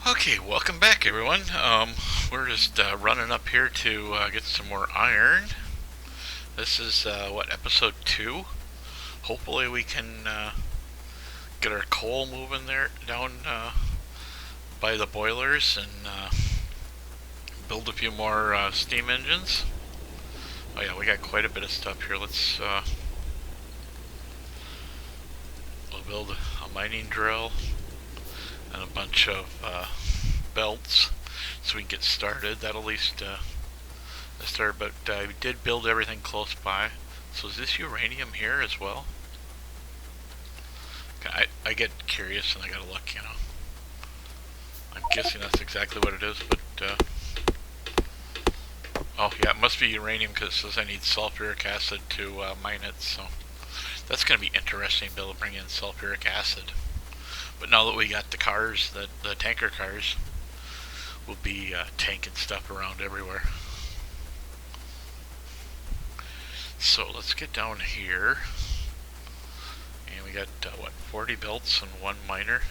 Okay, welcome back, everyone. We're just running up here to get some more iron. This is what, episode 2. Hopefully, we can get our coal moving there down by the boilers and build a few more steam engines. Oh yeah, we got quite a bit of stuff here. We'll build a mining drill and a bunch of belts so we can get started. That'll at least start, but we did build everything close by. So is this uranium here as well? I get curious and I gotta look, I'm guessing that's exactly what it is, but oh yeah, it must be uranium because it says I need sulfuric acid to mine it, so that's going to be interesting to be able to bring in sulfuric acid. But now that we got the cars, the tanker cars, we'll be tanking stuff around everywhere. So let's get down here. And we got, 40 belts and one miner.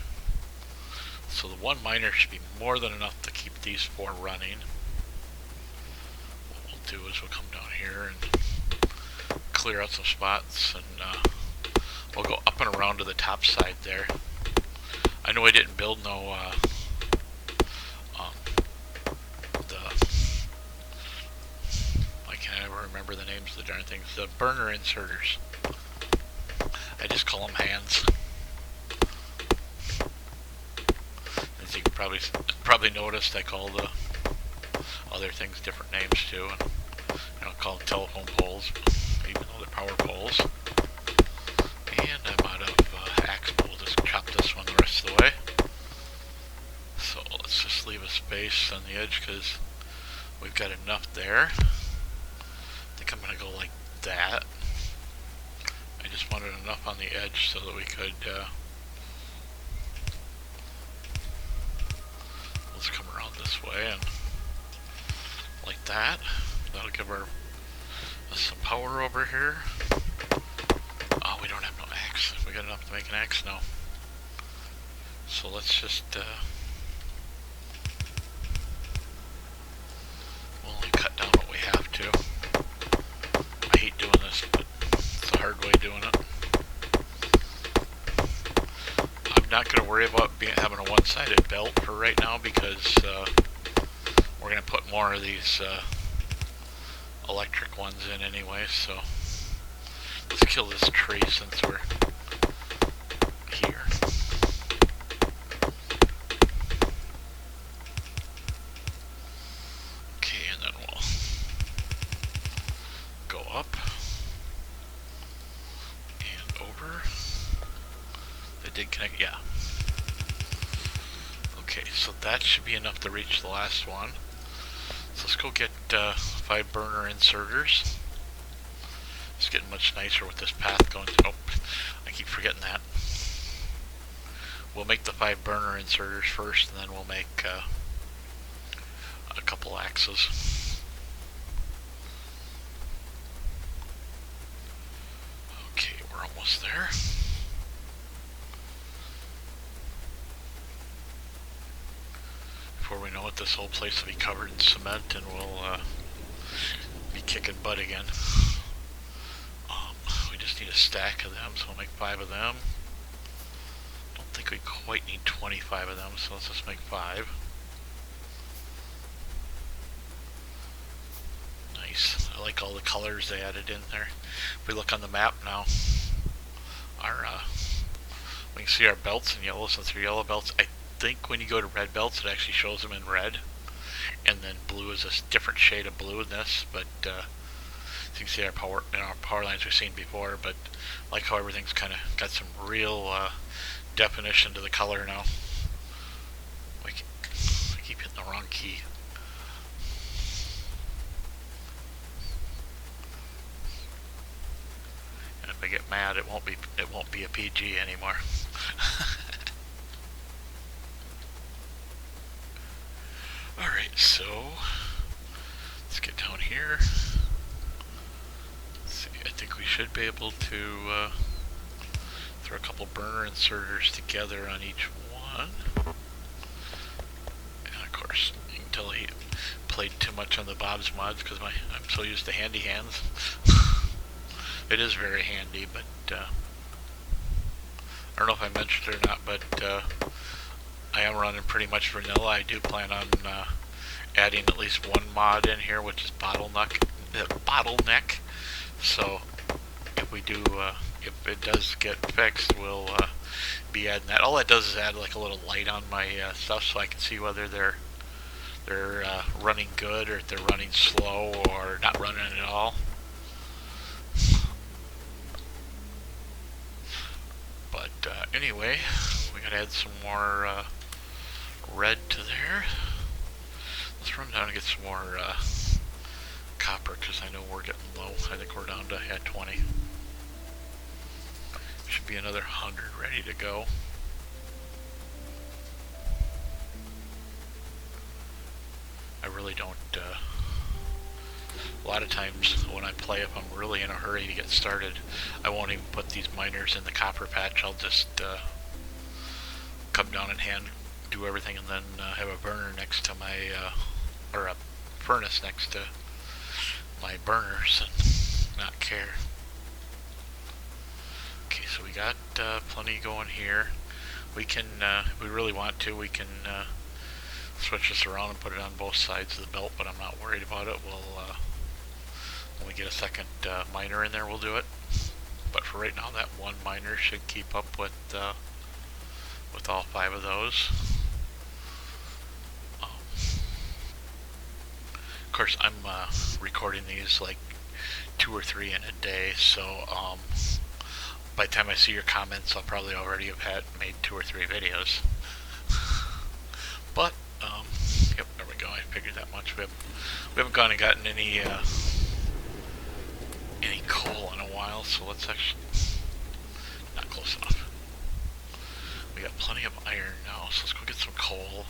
So the one miner should be more than enough to keep these 4 running. What we'll do is we'll come down here and clear out some spots, and we'll go up and around to the top side there. I know I didn't build no I can't ever remember the names of the darn things. The burner inserters. I just call them hands. As you can probably noticed, I call the other things different names too, and I call them telephone poles, even though they're power poles. And I'm out of axe. We'll just chop this one the rest of the way. So let's just leave a space on the edge because we've got enough there. I think I'm going to go like that. I just wanted enough on the edge so that we could let's come around this way and like that. That'll give us some power over here. Oh, we don't have no axe. We got enough to make an axe now. So let's just we'll only cut down what we have to. I hate doing this, but it's the hard way doing it. I'm not going to worry about having a one-sided belt for right now because we're going to put more of these electric ones in anyway, so let's kill this tree since we're here. Okay, and then we'll go up and over. They did connect, yeah. Okay, so that should be enough to reach the last one. So let's go get 5 burner inserters. It's getting much nicer with this path going. Oh, I keep forgetting that. We'll make the 5 burner inserters first, and then we'll make a couple axes. Okay, we're almost there. Before we know it, this whole place will be covered in cement, and we'll be kicking butt again. We just need a stack of them, so we'll make 5 of them. Don't think we quite need 25 of them, so let's just make 5. Nice. I like all the colors they added in there. If we look on the map now, we can see our belts in yellow since they're yellow belts. I think when you go to red belts, it actually shows them in red, and then blue is a different shade of blue in this. But you can see our power lines we've seen before. But I like how everything's kind of got some real definition to the color now. I keep hitting the wrong key. And if I get mad, it won't be a PG anymore. Alright, so let's get down here. Let's see, I think we should be able to throw a couple burner inserters together on each one. course, until he played too much on the Bob's mods, because I'm so used to handy hands. It is very handy, but I don't know if I mentioned it or not, but I am running pretty much vanilla. I do plan on adding at least one mod in here, which is bottleneck. So if we do, if it does get fixed, we'll be adding that. All that does is add like a little light on my stuff, so I can see whether they're running good, or if they're running slow, or not running at all. But anyway, we gotta add some more red to there. Let's run down and get some more copper, because I know we're getting low. I think we're down to 20. Should be another 100 ready to go. I really don't, a lot of times when I play, if I'm really in a hurry to get started, I won't even put these miners in the copper patch. I'll just come down and do everything, and then have a burner next to my, or a furnace next to my burners, and not care. Okay, so we got plenty going here. We can, if we really want to, we can switch this around and put it on both sides of the belt, but I'm not worried about it. We'll, when we get a second miner in there, we'll do it. But for right now, that one miner should keep up with all 5 of those. Of course, I'm recording these like 2 or 3 in a day, so by the time I see your comments, I'll probably already have made 2 or 3 videos. But yep, there we go. I figured that much. We haven't gone and gotten any coal in a while, so let's actually, not close enough. We got plenty of iron now, so let's go get some coal,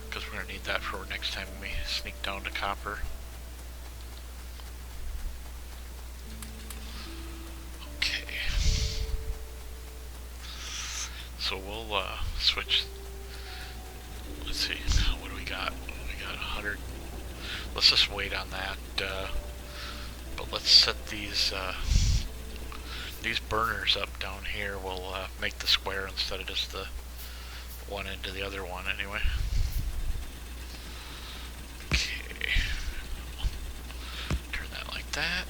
because we're gonna need that for next time we sneak down to copper. Okay. So we'll switch. Let's see, what do we got? We got 100. Let's just wait on that. But let's set these burners up down here. We'll make the square instead of just the one end to the other one anyway. Okay. Turn that like that.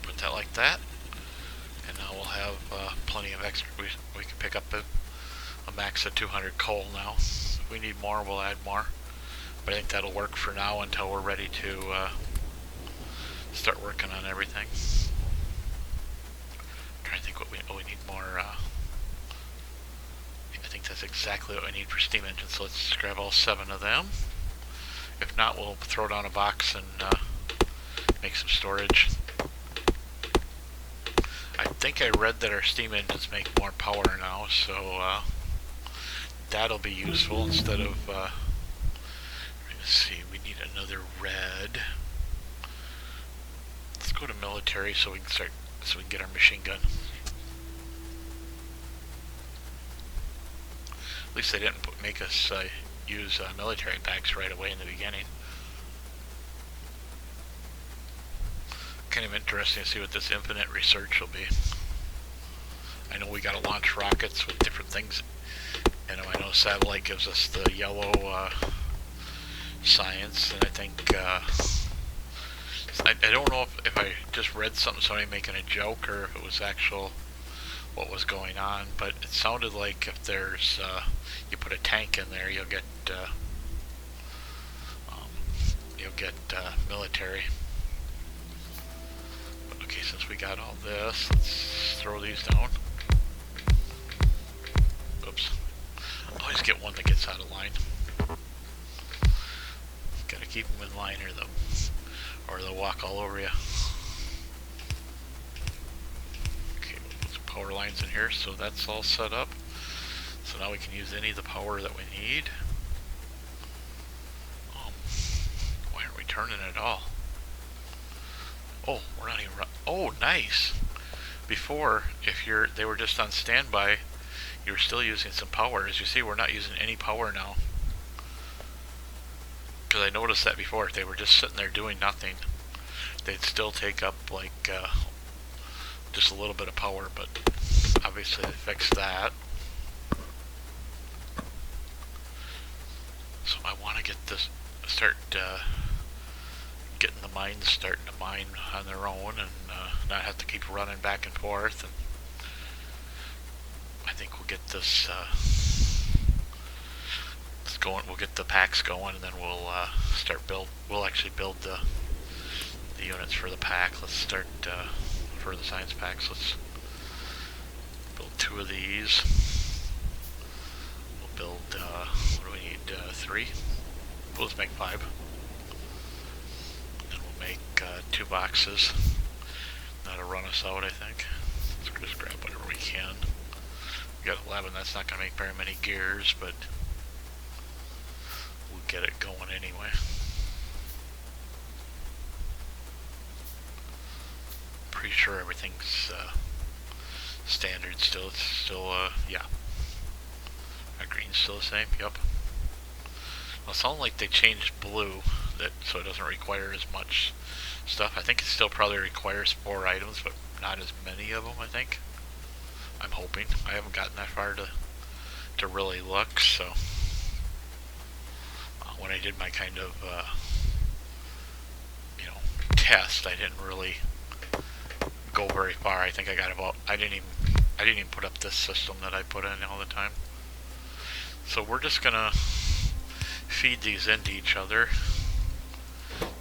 Put that like that. And now we'll have plenty of extra. We can pick up a max of 200 coal now. If we need more, we'll add more. But I think that'll work for now until we're ready to start working on everything. I'm trying to think what we need more. I think that's exactly what we need for steam engines. So let's grab all 7 of them. If not, we'll throw down a box and make some storage. I think I read that our steam engines make more power now, so that'll be useful instead of. Let's see, we need another red. Let's go to military so we can get our machine gun. At least they didn't make us use military packs right away in the beginning. Kind of interesting to see what this infinite research will be. I know we got to launch rockets with different things. And I know satellite gives us the yellow science, and I think I don't know if I just read somebody making a joke, or if it was actual what was going on, but it sounded like if there's you put a tank in there, you'll get military. But okay, since we got all this, let's throw these down. Oops. Always get one that gets out of line. Gotta keep them in line, or they'll walk all over you. Okay, we'll put some power lines in here, so that's all set up. So now we can use any of the power that we need. Why aren't we turning at all? Oh, we're not even. Oh, nice. Before, if they were just on standby, you were still using some power. As you see, we're not using any power now. Because I noticed that before, if they were just sitting there doing nothing, they'd still take up like just a little bit of power, but obviously they fixed that. So I want to get this, start getting the mines starting to mine on their own, and not have to keep running back and forth. And I think we'll get this going. We'll get the packs going, and then we'll start build. We'll actually build the units for the pack. Let's start for the science packs. Let's build 2 of these. We'll build. What do we need? 3. We'll just make 5. And we'll make 2 boxes. That'll run us out, I think. Let's just grab whatever we can. We got 11. That's not going to make very many gears, but we'll get it going anyway. Pretty sure everything's standard still. It's still, yeah. Our green's still the same. Yep. Well, it sounds like they changed blue, so it doesn't require as much stuff. I think it still probably requires 4 items, but not as many of them, I think. I'm hoping. I haven't gotten that far to really look, so when I did my kind of test, I didn't really go very far. I think I got about I didn't even put up this system that I put in all the time. So we're just gonna feed these into each other.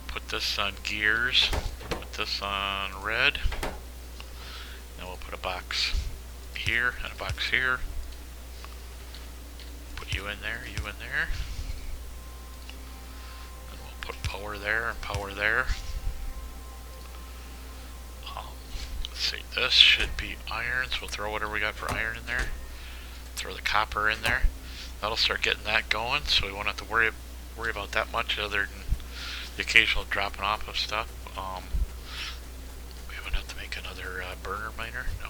Put this on gears, put this on red, then we'll put a box here and a box here. Put you in there, you in there. Then we'll put power there and power there. Let's see, this should be iron, so we'll throw whatever we got for iron in there. Throw the copper in there. That'll start getting that going, so we won't have to worry about that much other than the occasional dropping off of stuff. We wouldn't have to make another burner miner. No.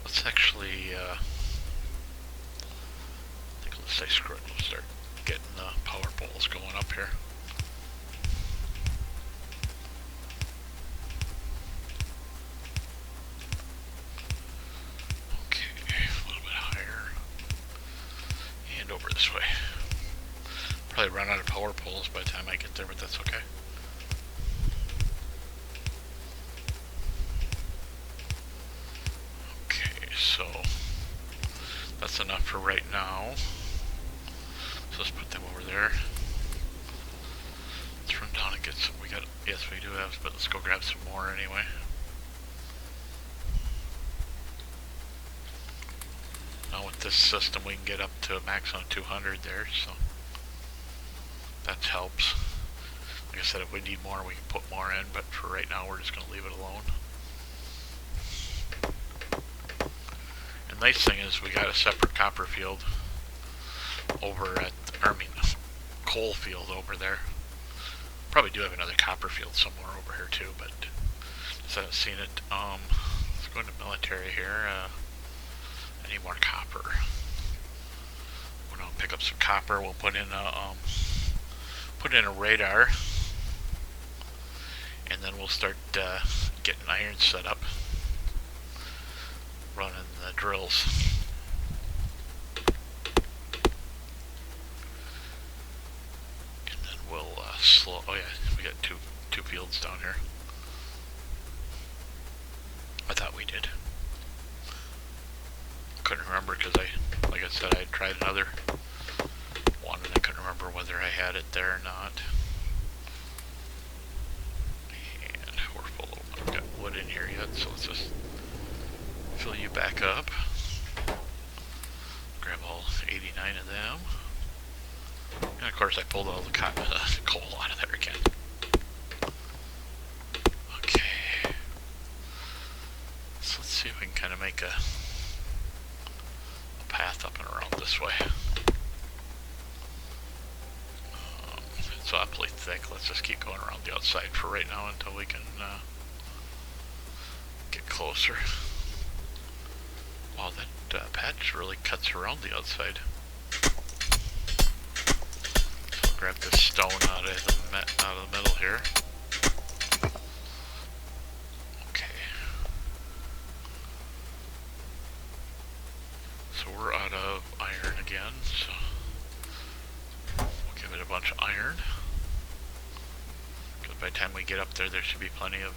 Let's actually, I think let's say screw it. We'll start getting the power poles going up here. Over this way. Probably run out of power poles by the time I get there, but that's okay. Okay, so that's enough for right now. So let's put them over there. Let's run down and get some. Yes, we do have, but let's go grab some more anyway. Now with this system we can get up to a maximum 200 there, so that helps. Like I said, if we need more we can put more in, but for right now we're just going to leave it alone. And the nice thing is we got a separate copper field over at, coal field over there. Probably do have another copper field somewhere over here too, but just haven't seen it. Let's go into military here. I need more copper. We're gonna pick up some copper. We'll put in a radar, and then we'll start getting iron set up, running the drills. And then we'll slow. Oh yeah, we got two fields down here. I thought we did. Couldn't remember because like I said, I tried another one and I couldn't remember whether I had it there or not. And we're full of, I've got wood in here yet, so let's just fill you back up. Grab all 89 of them. And of course I pulled all the coal out of there again. Okay. So let's see if we can kind of make a path up and around this way. It's awfully thick. Let's just keep going around the outside for right now until we can get closer. Wow, that patch really cuts around the outside. So grab this stone out of the middle here. Okay. So we're out of iron again, so we'll give it a bunch of iron. Because by the time we get up there, there should be plenty of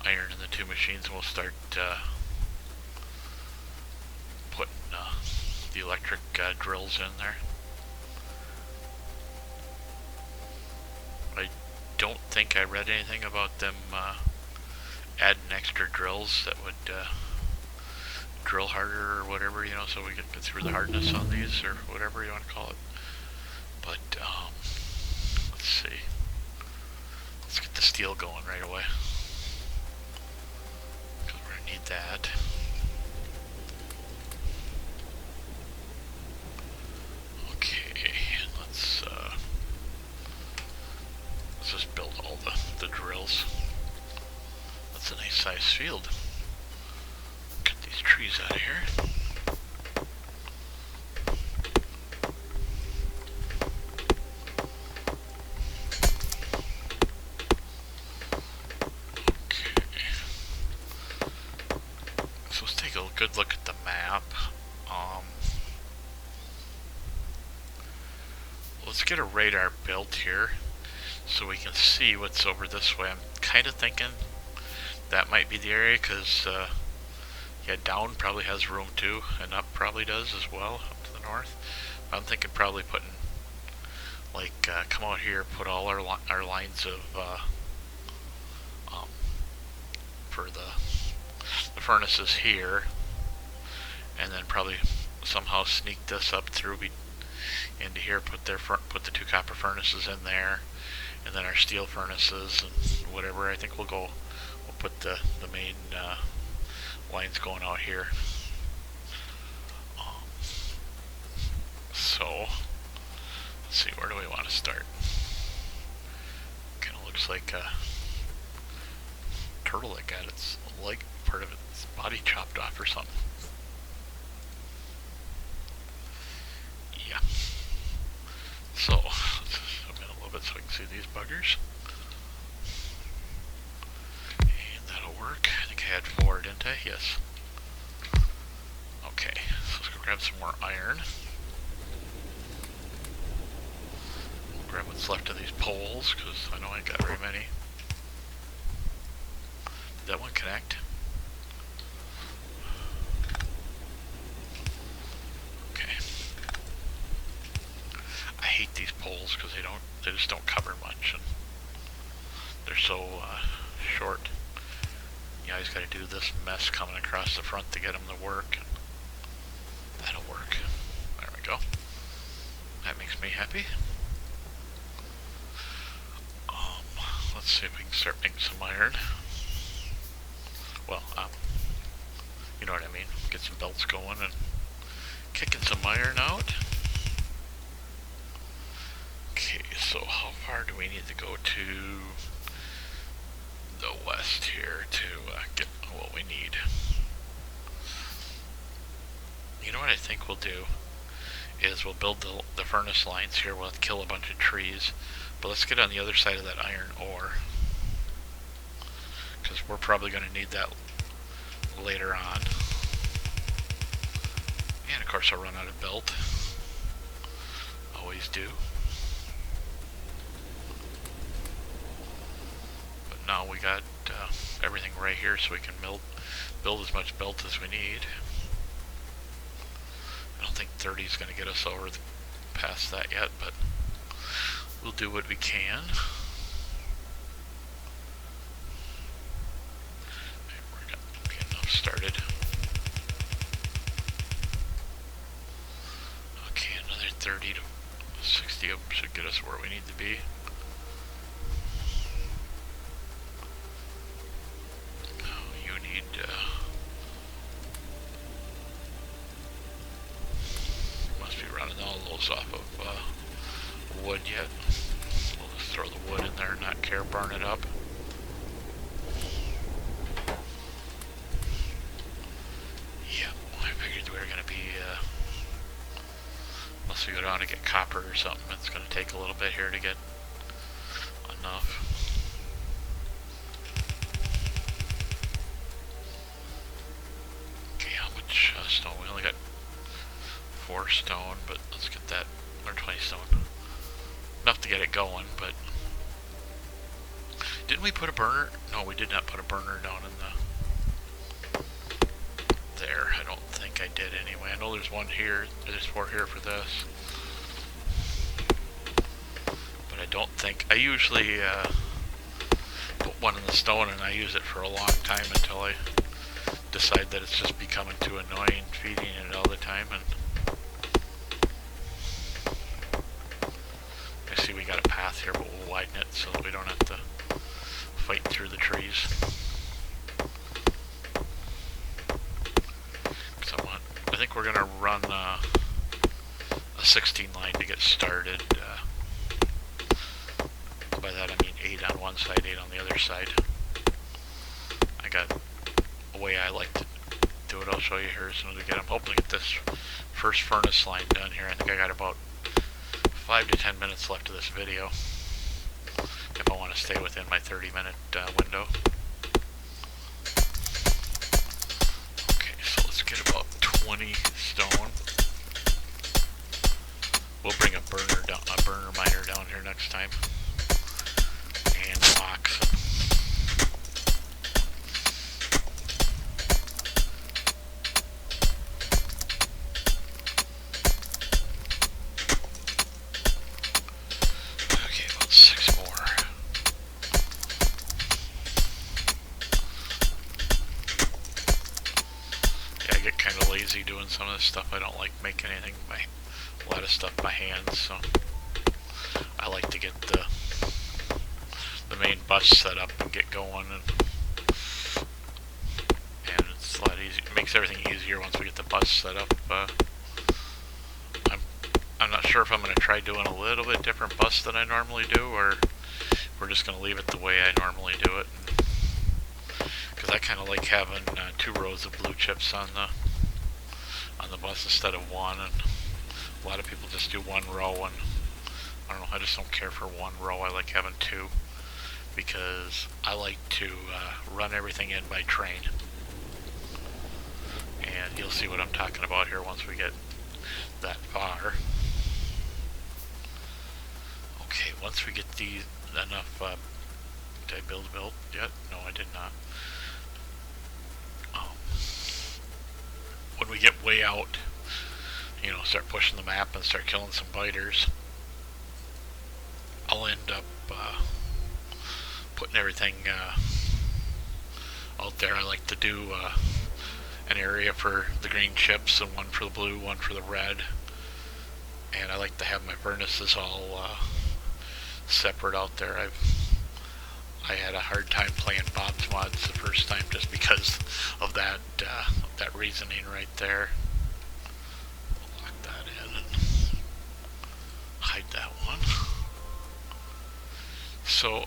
iron in the two machines, and we'll start putting the electric drills in there. I don't think I read anything about them adding extra drills that would drill harder or whatever, you know, so we get through the hardness on these or whatever you want to call it. But let's see. Let's get the steel going right away, because we're going to need that. Okay, let's just build all the drills. That's a nice sized field. Get these trees out of here. Good look at the map. Let's get a radar built here so we can see what's over this way. I'm kind of thinking that might be the area, because yeah, down probably has room too, and up probably does as well, up to the north. I'm thinking probably putting, like, come out here, put all our lines of for the furnaces here, and then probably somehow sneak this up through into here, put the two copper furnaces in there, and then our steel furnaces and whatever. I think we'll put the main lines going out here. So let's see, where do we want to start? Kind of looks like a turtle that got its leg, part of its body chopped off or something. Yeah. So let's zoom in a little bit so we can see these buggers. And that'll work. I think I had 4, didn't I? Yes. Okay, so let's go grab some more iron. We'll grab what's left of these poles, because I know I ain't got very many. Did that one connect? Okay. I hate these poles because they just don't cover much, and they're so short. You always got to do this mess coming across the front to get them to work. And that'll work. There we go. That makes me happy. Let's see if we can start making some iron. Well, you know what I mean. Get some belts going and kicking some iron out. Okay, so how far do we need to go to the west here to get what we need? You know what I think we'll do is we'll build the furnace lines here. We'll have to kill a bunch of trees, but let's get on the other side of that iron ore, because we're probably going to need that later on. And of course I'll run out of belt. Always do. But now we got everything right here, so we can build as much belt as we need. I don't think 30 is going to get us over past that yet, but we'll do what we can. We're going to get enough started. Okay, another 30 to 60 of them should get us where we need to be. You need must be running all those off of wood yet. We'll just throw the wood in there and not care, burn it up. Yeah, I figured we were going to be unless we go down want to get copper or something, it's going to take a little bit here to get enough. Okay, how much stone? We only got 4 stone, but let's get that, or 20 stone. Enough to get it going, but didn't we put a burner? No, we did not put a burner down in the there. I don't think I did anyway. I know there's one here. There's 4 here for this, but I don't think I usually put one in the stone and I use it for a long time until I decide that it's just becoming too annoying feeding it all the time. And I see we got a path here, but we'll widen it so that we don't have to fight through the trees. I think we're gonna run a 16 line to get started. By that I mean 8 on one side, 8 on the other side. I got a way I like to do it. I'll show you here as soon as we get. I'm hoping to get this first furnace line done here. I think I got about 5 to 10 minutes left of this video if I want to stay within my 30-minute window. Okay, so let's get about 20 stone. We'll bring a burner miner down here next time, and rocks. Okay, about 6 more. Yeah, I get kind of lazy doing some of this stuff. I don't like making anything by a lot of stuff by hand, so I like to get the main bus set up and get going, and it's a lot easier. It makes everything easier once we get the bus set up. I'm not sure if I'm going to try doing a little bit different bus than I normally do, or we're just going to leave it the way I normally do it. Because I kind of like having 2 rows of blue chips on the bus instead of 1, and a lot of people just do 1 row, and I don't know, I just don't care for 1 row. I like having 2 because I like to run everything in by train, and you'll see what I'm talking about here once we get that far. Okay, once we get these enough, did I build yet? No, I did not. When we get way out, you know, start pushing the map and start killing some biters, I'll end up putting everything out there. I like to do an area for the green chips and one for the blue, one for the red, and I like to have my furnaces all separate out there. I had a hard time playing Bob's Mods the first time just because of that reasoning right there. We'll lock that in and hide that one. So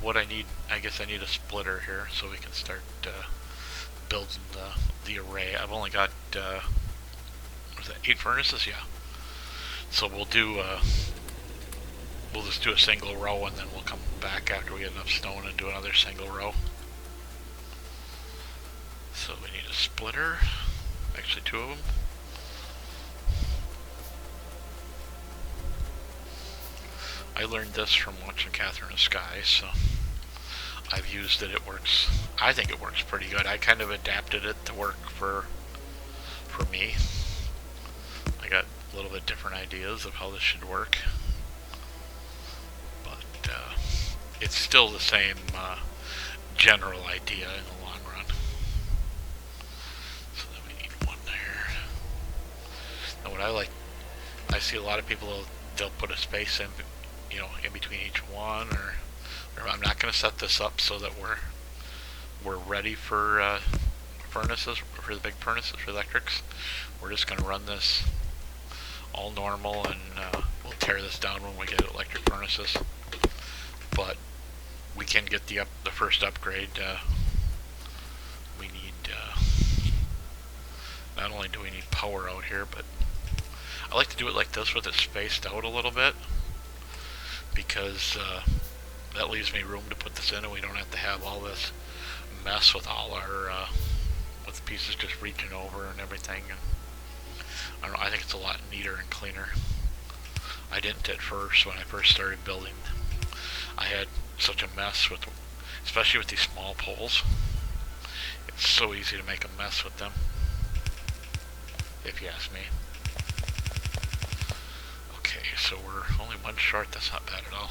what I need, I guess I need a splitter here so we can start building the array. I've only got what is that, 8 furnaces? Yeah. So we'll just do a single row, and then we'll come back after we get enough stone and do another single row. So we need a splitter, actually 2 of them. I learned this from watching Catherine of Sky, so I've used it. It works. I think it works pretty good. I kind of adapted it to work for me. I got a little bit different ideas of how this should work, but it's still the same general idea in the long run. So then we need 1 there. Now what I like, I see a lot of people, they'll put a space in, you know, in between each one, or I'm not going to set this up so that we're ready for furnaces, for the big furnaces, for electrics. We're just going to run this all normal, and we'll tear this down when we get electric furnaces. But we can get the first upgrade. We need not only do we need power out here, but I like to do it like this with it spaced out a little bit, because that leaves me room to put this in, and we don't have to have all this mess with all our with pieces just reaching over and everything. And I don't know, I think it's a lot neater and cleaner. I didn't at first. When I first started building, I had such a mess with, especially with these small poles. It's so easy to make a mess with them, if you ask me. Okay, so we're only one short. That's not bad at all.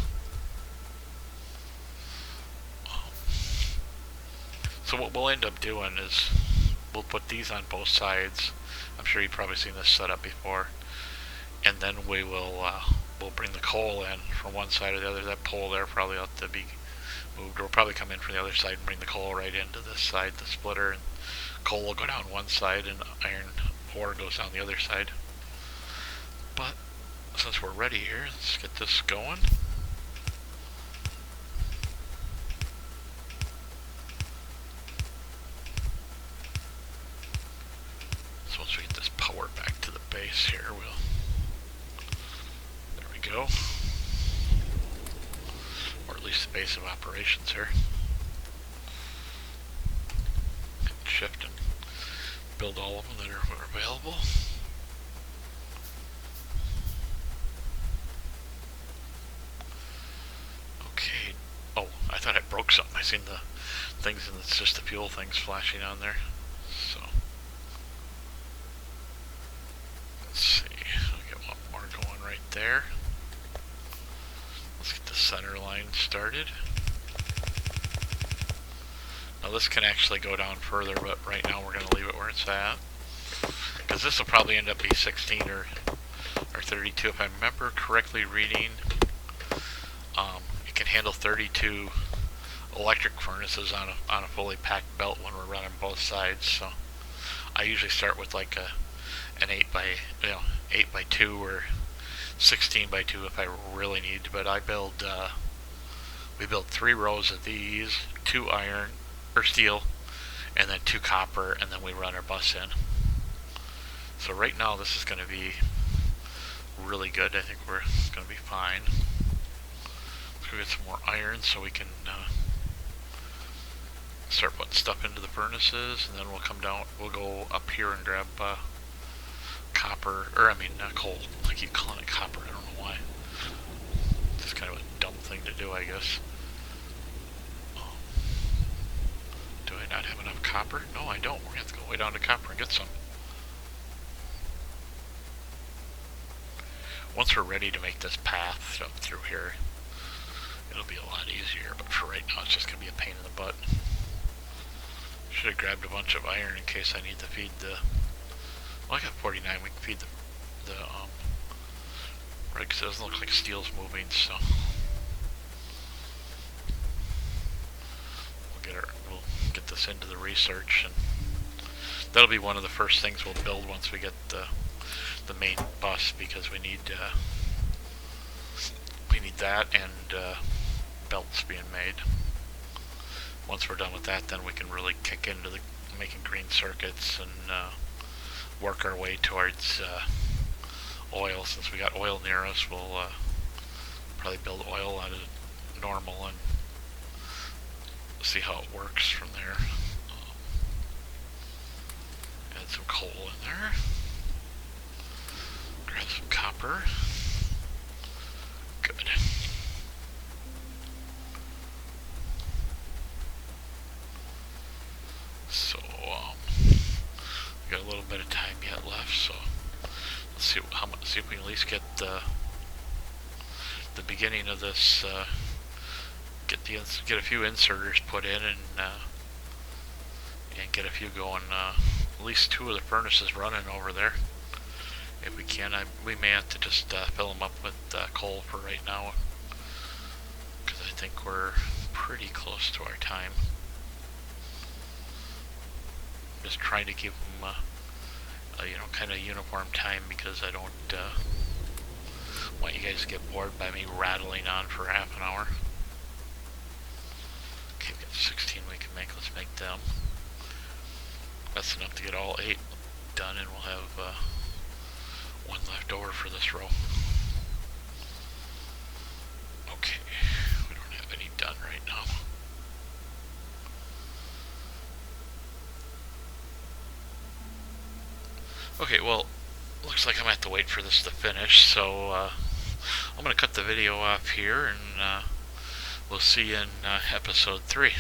So what we'll end up doing is we'll put these on both sides. I'm sure you've probably seen this setup before. And then we'll bring the coal in from one side or the other. That pole there probably ought to be moved. We'll probably come in from the other side and bring the coal right into this side, the splitter, and coal will go down one side and iron ore goes down the other side. But since we're ready here, let's get this going. So once we get this power back to the base here, there we go. Or at least the base of operations here. Shift and build all of them that are available. Okay. Oh, I thought I broke something. I seen the things, and it's just the fuel things flashing on there. So let's see. We got one more going right there. Let's get the center line started. Now this can actually go down further, but right now we're going to leave it where it's at, because this will probably end up being 16 or 32 if I remember correctly reading. It can handle 32 electric furnaces on a fully packed belt when we're running both sides. So I usually start with like an 8 by 2 or 16 by 2 if I really need to. But we build 3 rows of these, 2 iron or steel, and then 2 copper, and then we run our bus in. So right now this is going to be really good. I think we're going to be fine. Let's go get some more iron so we can start putting stuff into the furnaces, and then we'll come down. We'll go up here and grab copper, or I mean coal. I keep calling it copper. I don't know why. It's kind of a dumb thing to do, I guess. Do I not have enough copper? No, I don't. We're going to have to go way down to copper and get some. Once we're ready to make this path up through here, it'll be a lot easier, but for right now it's just going to be a pain in the butt. Should have grabbed a bunch of iron in case I need to feed the... Well, I got 49, we can feed the right, because it doesn't look like steel's moving, so... We'll get this into the research, and that'll be one of the first things we'll build once we get the main bus, because we need that and belts being made. Once we're done with that, then we can really kick into the making green circuits and work our way towards oil. Since we got oil near us, we'll probably build oil out of normal and see how it works from there. Add some coal in there. Grab some copper. Good. So, we got a little bit of time yet left, so let's see see if we can at least get the beginning of this, get a few inserters put in, and get a few going, at least 2 of the furnaces running over there. If we can, we may have to just fill them up with coal for right now, because I think we're pretty close to our time. Just trying to keep them, kind of uniform time, because I don't want you guys to get bored by me rattling on for half an hour. Okay, we've got 16 we can make. Let's make them. That's enough to get all 8 done, and we'll have One left over for this row. Okay, we don't have any done right now. Okay, well, looks like I'm going to have to wait for this to finish, so I'm going to cut the video off here, and we'll see you in episode 3.